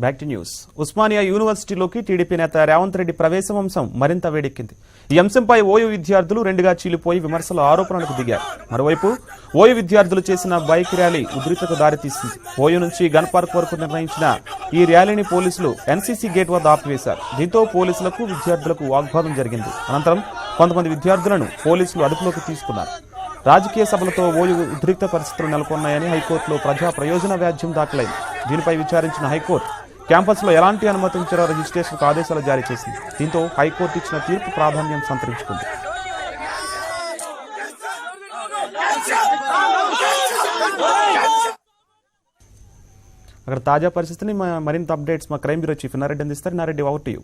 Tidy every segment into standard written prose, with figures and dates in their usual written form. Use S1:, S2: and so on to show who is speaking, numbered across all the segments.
S1: Back to news. Osmania యూనివర్సిటీలోకి టీడీపీ నేత రేవంత్ రెడ్డి ప్రవేశం అంశం మరింత వేడెక్కింది. ఈ అంశంపై ఓయూ విద్యార్థులు రెండుగా చీలిపోయి విమర్శల ఆరోపణలకు దిగారు. మరోవైపు ఓయూ విద్యార్థులు చేసిన బైక్ ర్యాలీ ఉద్రిక్తతకు దారితీసింది. ఓయూ నుంచి గన్ పార్క్ వరకు నిర్ణయించిన ఈ ర్యాలీని పోలీసులు ఎన్సీసీ గేట్ వద్ద ఆపివేశారు. దీంతో పోలీసులకు విద్యార్థులకు వాగ్వాదం జరిగింది. అనంతరం కొంతమంది విద్యార్థులను పోలీసులు అదుపులోకి తీసుకున్నారు. రాజకీయ సభలతో ఓయూ ఉద్రిక్త పరిస్థితులు నెలకొన్నాయని హైకోర్టులో ప్రజా ప్రయోజన వ్యాజ్యం దాఖలైంది. దీనిపై విచారించిన హైకోర్టు క్యాంపస్లో ఎలాంటి అనుమతించారో రిజిస్ట్రేషన్కు ఆదేశాలు జారీ చేసింది. దీంతో హైకోర్టు ఇచ్చిన తీర్పు ప్రాధాన్యం సంతరించుకుంది. అక్కడ తాజా పరిస్థితిని మరింత అప్డేట్స్ మా క్రైమ్ బ్యూరో చీఫ్ నారెడ్డి అందిస్తారు. Nareddy, over to you.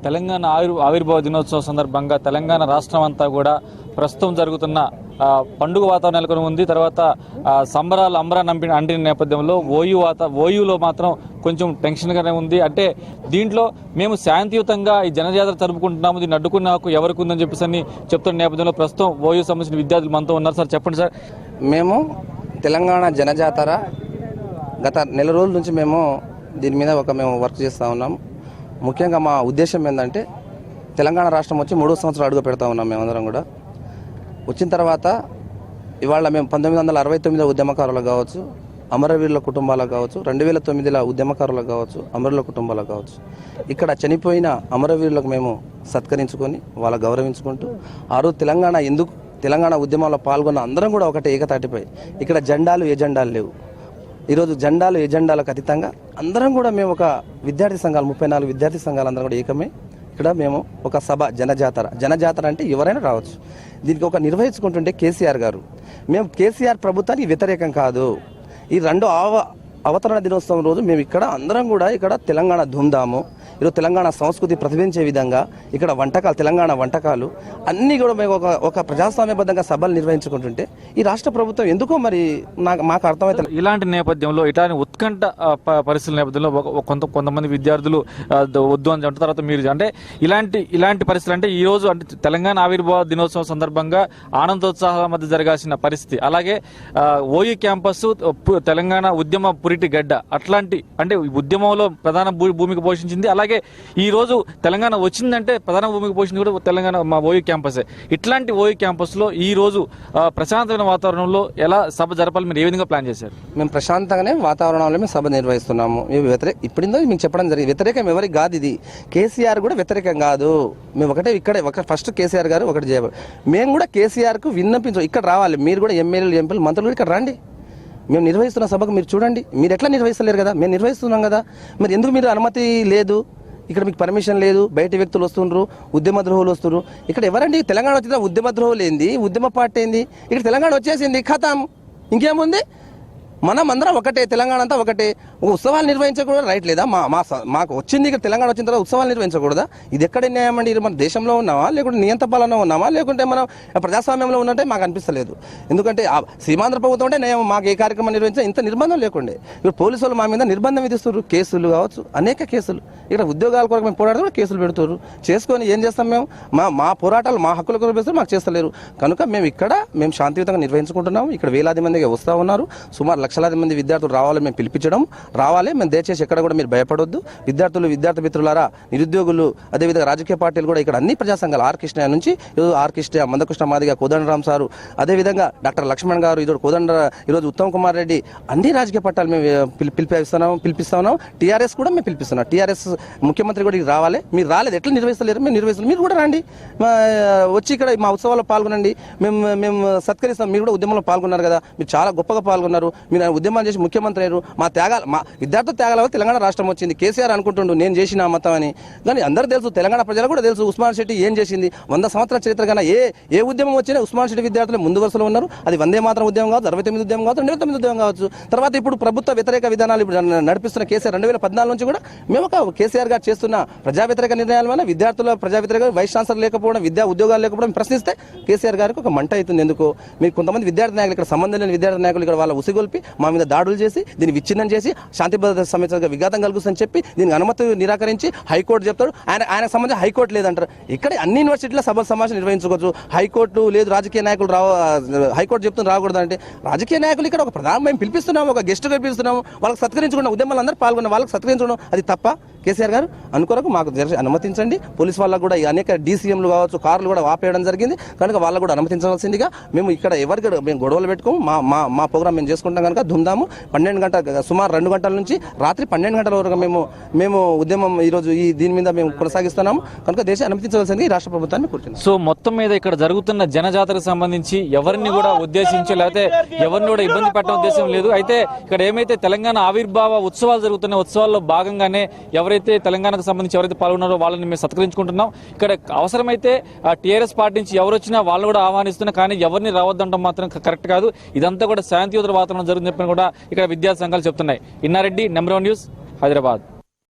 S2: Telangana ఆవిర్భావ దినోత్సవం సందర్భంగా తెలంగాణ రాష్ట్రం అంతా కూడా ప్రస్తుతం జరుగుతున్న పండుగ వాతావరణం నెలకొని ఉంది. తర్వాత సంబరాలు అంటిన నేపథ్యంలో ఓయూలో మాత్రం కొంచెం టెన్షన్గానే ఉంది. అంటే దీంట్లో మేము శాంతియుతంగా ఈ జనజాతర జరుపుకుంటున్నాము, దీన్ని అడ్డుకున్న హక్కు ఎవరికి ఉందని చెప్పేసి అని చెప్తున్న నేపథ్యంలో ప్రస్తుతం ఓయూ సంబంధించిన విద్యార్థులు మనతో ఉన్నారు. సార్ చెప్పండి సార్.
S3: మేము తెలంగాణ జనజాతర గత నెల రోజుల నుంచి మేము దీని మీద మేము వర్క్ చేస్తూ ఉన్నాం. ముఖ్యంగా మా ఉద్దేశం ఏంటంటే తెలంగాణ రాష్ట్రం వచ్చి 3వ సంవత్సరం అడుగు పెడతా ఉన్నాం. మేమందరం కూడా వచ్చిన తర్వాత ఇవాళ మేము 1969 ఉద్యమకారులకు కావచ్చు, అమరవీరుల కుటుంబాలకు కావచ్చు, 2009 ఉద్యమకారులకు కావచ్చు, అమరుల కుటుంబాలకు కావచ్చు, ఇక్కడ చనిపోయిన అమరవీరులకు మేము సత్కరించుకొని వాళ్ళ గౌరవించుకుంటూ ఆ రోజు తెలంగాణ ఉద్యమంలో పాల్గొన్న అందరం కూడా ఒకటే ఏకతాటిపై ఇక్కడ జెండాలు ఎజెండాలు లేవు. ఈరోజు జెండాలు ఎజెండాలకు అతీతంగా అందరం కూడా మేము ఒక విద్యార్థి సంఘాలు 34 విద్యార్థి సంఘాలు అందరం కూడా ఏకమే ఇక్కడ మేము ఒక సభ జనజాతర అంటే ఎవరైనా రావచ్చు. దీనికి ఒక నిర్వహించుకుంటుంటే కేసీఆర్ గారు, మేము కేసీఆర్ ప్రభుత్వానికి వ్యతిరేకం కాదు. ఈ రెండో అవతరణ దినోత్సవం రోజు మేము ఇక్కడ అందరం కూడా ఇక్కడ తెలంగాణ ధూమ్ధాము, ఈరోజు తెలంగాణ సంస్కృతి ప్రతిబింబించే విధంగా ఇక్కడ వంటకాలు, తెలంగాణ వంటకాలు అన్నీ కూడా మేము ఒక ప్రజాస్వామ్యబద్ధంగా సభలు నిర్వహించుకుంటుంటే ఈ రాష్ట్ర ప్రభుత్వం ఎందుకో మరి మాకు అర్థమైతే
S2: ఇలాంటి నేపథ్యంలో ఇలాంటి ఉత్కంఠ పరిస్థితుల నేపథ్యంలో కొంతమంది విద్యార్థులు వద్దు అని చెప్పిన తర్వాత మీరు అంటే ఇలాంటి పరిస్థితులు అంటే ఈ రోజు అంటే తెలంగాణ ఆవిర్భావ దినోత్సవం సందర్భంగా ఆనందోత్సాహాల మధ్య జరగాల్సిన పరిస్థితి, అలాగే ఓయూ క్యాంపస్ తెలంగాణ ఉద్యమ పురిటి గడ్డ, అట్లాంటి అంటే ఉద్యమంలో ప్రధాన భూమిక పోషించింది. అలాగే ఈ రోజు తెలంగాణ వచ్చిందంటే ప్రధాన భూమిక పోషించింది కూడా తెలంగాణ మా ఓయూ క్యాంపసే. ఇట్లాంటి ఓయూ క్యాంపస్ లో ఈ రోజు ప్రశాంతమైన వాతావరణంలో ఎలా సభ జరపాలి, మీరు ఏ విధంగా ప్లాన్ చేశారు?
S3: మేము ప్రశాంతంగానే వాతావరణంలో మేము సభ నిర్వహిస్తున్నాము. ఇప్పుడు మీకు చెప్పడం జరిగింది, వ్యతిరేకం ఎవరికి కాదు. ఇది కేసీఆర్ కూడా వ్యతిరేకం కాదు. మేము ఇక్కడ ఫస్ట్ కేసీఆర్ గారు ఒకటి చేయబడి మేము కూడా కేసీఆర్ కు విన్నపించాం. ఇక్కడ రావాలి, మీరు కూడా ఎమ్మెల్యేలు, ఎంపీలు, మంత్రులు కూడా ఇక్కడ రండి. మేము నిర్వహిస్తున్న సభకు మీరు చూడండి. మీరు ఎట్లా నిర్వహిస్తలేరు కదా, మేము నిర్వహిస్తున్నాం కదా. మరి ఎందుకు మీరు అనుమతి లేదు, ఇక్కడ మీకు పర్మిషన్ లేదు, బయట వ్యక్తులు వస్తుండ్రు, ఉద్యమ ద్రోహులు వస్తున్నారు. ఇక్కడ ఎవరండి తెలంగాణ వచ్చిందా? ఉద్యమ ద్రోహులు ఏంది, ఉద్యమ పార్టీ ఏంది? ఇక్కడ తెలంగాణ వచ్చేసింది, ఖతం. ఇంకేముంది? మనం అందరం ఒకటే, తెలంగాణ అంతా ఒకటే. ఉత్సవాలు నిర్వహించకూడదు రైట్ లేదా? మాకు వచ్చింది ఇక్కడ తెలంగాణ వచ్చిన తర్వాత ఉత్సవాలు నిర్వహించకూడదా? ఇది ఎక్కడ న్యాయం అండి? మన దేశంలో ఉన్నామా, లేకుంటే నియంత్ర పాలన ఉన్నామా, లేకుంటే మనం ప్రజాస్వామ్యంలో ఉన్నట్టే మాకు అనిపిస్తలేదు. ఎందుకంటే సీమాంధ్ర ప్రభుత్వం అంటే న్యాయం, మాకు ఏ కార్యక్రమం నిర్వహించినా ఇంత నిర్బంధం లేకుండే. ఇప్పుడు పోలీసు వాళ్ళు మా మీద నిర్బంధం విధిస్తున్నారు, కేసులు కావచ్చు, అనేక కేసులు. ఇక్కడ ఉద్యోగాల కొరకు మేము పోరాడితే కూడా కేసులు పెడుతున్నారు. చేసుకొని ఏం చేస్తాం మేము? మా పోరాటాలు, మా హక్కుల కొరకు పెడితే మాకు చేస్తలేరు. కనుక మేము శాంతియుతంగా నిర్వహించుకుంటున్నాము. ఇక్కడ వేలాది మందిగా వస్తూ ఉన్నారు. సుమారు లక్షలాది మంది విద్యార్థులు రావాలి, మేము పిలిపించడం రావాలి. మేము దయచేసి ఎక్కడ కూడా మీరు భయపడొద్దు. విద్యార్థి మిత్రులారా, నిరుద్యోగులు, అదేవిధంగా రాజకీయ పార్టీలు కూడా ఇక్కడ అన్ని ప్రజా సంఘాలు, ఆర్ కృష్ణ నుంచి మందకృష్ణ మాదిగ, కోదండరామ్ సారు, అదేవిధంగా డాక్టర్ లక్ష్మణ్ గారు, ఈరోజు ఉత్తమ్ కుమార్ రెడ్డి, అన్ని రాజకీయ పార్టీలు మేము పిలిపిస్తున్నాం. టీఆర్ఎస్ కూడా మేము పిలిపిస్తున్నాం. టీఆర్ఎస్ ముఖ్యమంత్రి కూడా రావాలి. మీరు రాలేదు, ఎట్లా నిర్వహిస్తలేరు? మేము నిర్వహిస్తాం, మీరు కూడా రండి, వచ్చి ఇక్కడ మా ఉత్సవాల్లో పాల్గొనండి. మేము సత్కరిస్తాం. మీరు కూడా ఉద్యమంలో పాల్గొన్నారు కదా, మీరు చాలా గొప్పగా పాల్గొన్నారు. మీరు ఉద్యమం చేసి ముఖ్యమంత్రి అయ్యారు. మా విద్యార్థుల త్యాగాల వల్ల తెలంగాణ రాష్ట్రం వచ్చింది. కేసీఆర్ అనుకుంటుండు నేను చేసిన మతం అని, కానీ అందరూ తెలుసు, తెలంగాణ ప్రజలకు కూడా తెలుసు ఉస్మాన్ సిటీ ఏం చేసింది. 100 సంవత్సరాల చరిత్ర కన్నా ఏ ఉద్యమం వచ్చినా ఉస్మాన్ సిటీ విద్యార్థులు ముందు వరుసలో ఉన్నారు. అది వందే మాత్రం ఉద్యమం కావచ్చు, 69 ఉద్యమం కావచ్చు, 2009 ఉద్యమం కావచ్చు. తర్వాత ఇప్పుడు ప్రభుత్వ వ్యతిరేక విధానాలు నడిపిస్తున్న కేసీఆర్ 2014 నుంచి కూడా మేము ఒక కేసీఆర్ గారు చేస్తున్న ప్రజా వ్యతిరేక నిర్ణయాల వల్ల విద్యార్థుల ప్రజా వ్యతిరేక వైస్ ఛాన్సలర్ లేకపోవడం, ఉద్యోగాలు లేకపోవడం ప్రశ్నిస్తే కేసీఆర్ గారికి ఒక మంట అవుతుంది. ఎందుకు? మీరు కొంతమంది విద్యార్థి నాయకులు, ఇక్కడ సంబంధం లేని విద్యార్థి నాయకులు ఇక్కడ వాళ్ళ ఉసిగొల్పి మా మీద దాడులు చేసి దీన్ని విచ్ఛిన్నం చేసి శాంతి భద్రత సమస్యగా విఘాతం కలుగుతుందని చెప్పి దీనికి అనుమతి నిరాకరించి హైకోర్టు చెప్తాడు. ఆయనకు సంబంధించి హైకోర్టు లేదంటారు. ఇక్కడ అన్ని యూనివర్సిటీలో సభ సమావేశం నిర్వహించుకోవచ్చు. హైకోర్టు లేదు, రాజకీయ నాయకులు హైకోర్టు చెప్తున్న రాకూడదు అంటే రాజకీయ నాయకులు ఇక్కడ ఒక ప్రధాన మేము పిలిపిస్తున్నాము, ఒక గెస్ట్ పిలిపిస్తున్నాము, వాళ్ళకి సత్కరించుకున్న ఉద్యమాలు అందరూ పాల్గొన్న వాళ్ళకి సత్కరించడం అది తప్ప కేసీఆర్ గారు అనుకోరకు మాకు అనుమతించండి. పోలీస్ వాళ్ళకు కూడా అనేక డీసీఎంలు కావచ్చు, కార్లు కూడా ఆపేయడం జరిగింది కనుక వాళ్ళకు కూడా అనుమతించవలసిందిగా మేము ఇక్కడ ఎవరికి మేము గొడవలు పెట్టుకోము. మా ప్రోగ్రామ్ మేము చేసుకుంటాం కనుక ధూమ్ధాము 12 గంటల సుమారు 2 గంటల నుంచి రాత్రి 12 గంటల వరకు మేము ఉద్యమం ఈరోజు దీని మీద మేము కొనసాగిస్తున్నాము కనుక దేశం అనుమతించవలసింది ఈ రాష్ట్ర ప్రభుత్వాన్ని కోరుతున్నాం.
S2: సో మొత్తం మీద ఇక్కడ జరుగుతున్న జనజాతరకు సంబంధించి ఎవరిని కూడా ఉద్దేశించి లేకపోతే ఎవరిని కూడా ఇబ్బంది పెట్టడం ఉద్దేశం లేదు. అయితే ఇక్కడ ఏమైతే తెలంగాణ ఆవిర్భావ ఉత్సవాలు జరుగుతున్నాయో ఉత్సవాల్లో భాగంగానే ఎవరైతే తెలంగాణకు సంబంధించి ఎవరైతే పాల్గొన్నారో వాళ్ళని మేము సత్కరించుకుంటున్నాం. ఇక్కడ అవసరమైతే టీఆర్ఎస్ పార్టీ నుంచి ఎవరు వచ్చినా వాళ్ళు కూడా ఆహ్వానిస్తున్నా, కానీ ఎవరిని రావద్దంటాం మాత్రం కరెక్ట్ కాదు. ఇదంతా కూడా శాంతియుత వాతావరణం జరుగుతుందని కూడా ఇక్కడ విద్యార్థి సంఘాలు చెప్తున్నాయి. Inna Reddy, number 1 news, Hyderabad.